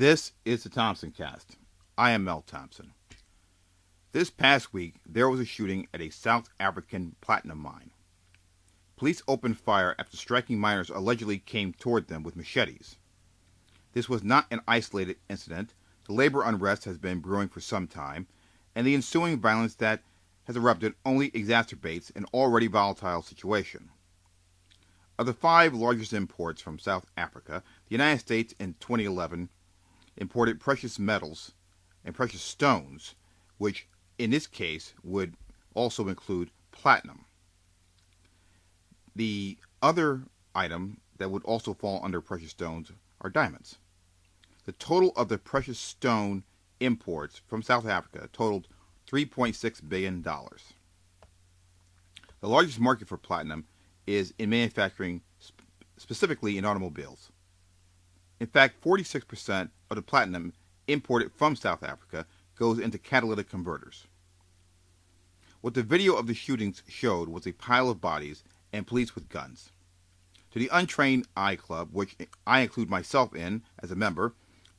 This is the Thompson Cast. I am Mel Thompson. This past week, there was a shooting at a South African platinum mine. Police opened fire after striking miners allegedly came toward them with machetes. This was not an isolated incident. The labor unrest has been brewing for some time, and the ensuing violence that has erupted only exacerbates an already volatile situation. Of the 5 largest imports from South Africa, the United States in 2011 imported precious metals and precious stones, which in this case would also include platinum. The other item that would also fall under precious stones are diamonds. The total of the precious stone imports from South Africa totaled $3.6 billion. The largest market for platinum is in manufacturing, specifically in automobiles. In fact, 46% of the platinum imported from South Africa goes into catalytic converters. What the video of the shootings showed was a pile of bodies and police with guns. To the untrained eye club, which I include myself in as a member,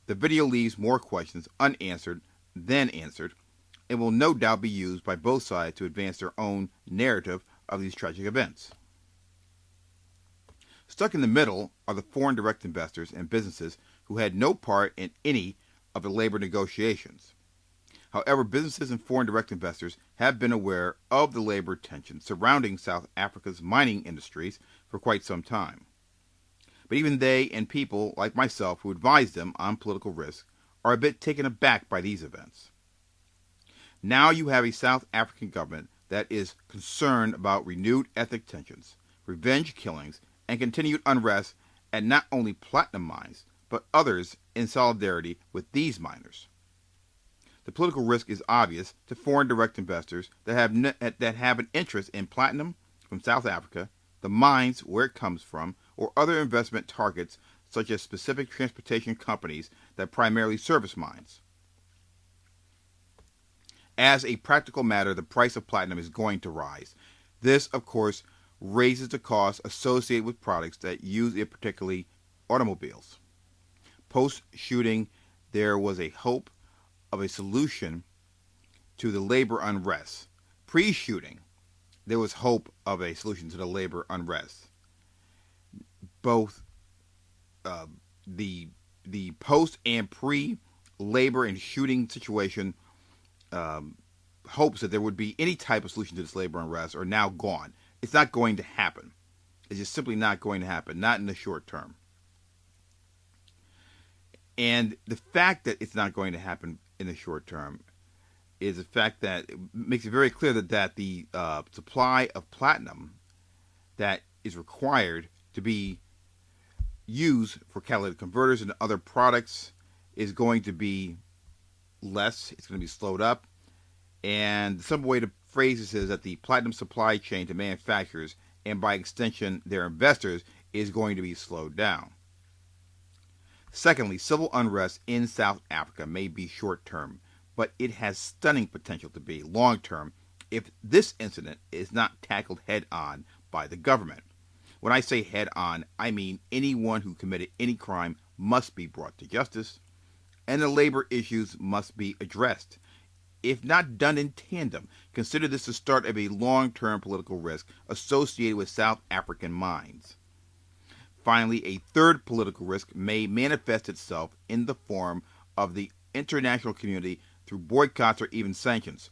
the video leaves more questions unanswered than answered, and will no doubt be used by both sides to advance their own narrative of these tragic events. Stuck in the middle are the foreign direct investors and businesses who had no part in any of the labor negotiations. However, businesses and foreign direct investors have been aware of the labor tensions surrounding South Africa's mining industries for quite some time. But even they and people like myself who advise them on political risk are a bit taken aback by these events. Now you have a South African government that is concerned about renewed ethnic tensions, revenge killings, and continued unrest at not only platinum mines, but others in solidarity with these miners. The political risk is obvious to foreign direct investors that have an interest in platinum from South Africa, the mines where it comes from, or other investment targets such as specific transportation companies that primarily service mines. As a practical matter, the price of platinum is going to rise. This, of course, raises the costs associated with products that use it, particularly automobiles. Post-shooting, there was a hope of a solution to the labor unrest. Pre-shooting, there was hope of a solution to the labor unrest. Both the post and pre-labor and shooting situation hopes that there would be any type of solution to this labor unrest are now gone. It's not going to happen. It's just simply not going to happen, not in the short term. And the fact that it's not going to happen in the short term is the fact that it makes it very clear that the supply of platinum that is required to be used for catalytic converters and other products is going to be less. It's going to be slowed up. And the simple way to phrase this is that the platinum supply chain to manufacturers, and by extension their investors, is going to be slowed down. Secondly, civil unrest in South Africa may be short-term, but it has stunning potential to be long-term if this incident is not tackled head-on by the government. When I say head-on, I mean anyone who committed any crime must be brought to justice, and the labor issues must be addressed. If not done in tandem, consider this the start of a long-term political risk associated with South African mines. Finally, a third political risk may manifest itself in the form of the international community through boycotts or even sanctions.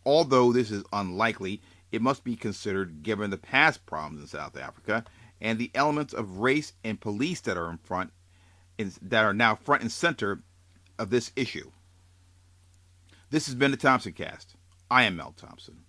Although this is unlikely, it must be considered given the past problems in South Africa and the elements of race and police that are now front and center of this issue. This has been the Thompson Cast. I am Mel Thompson.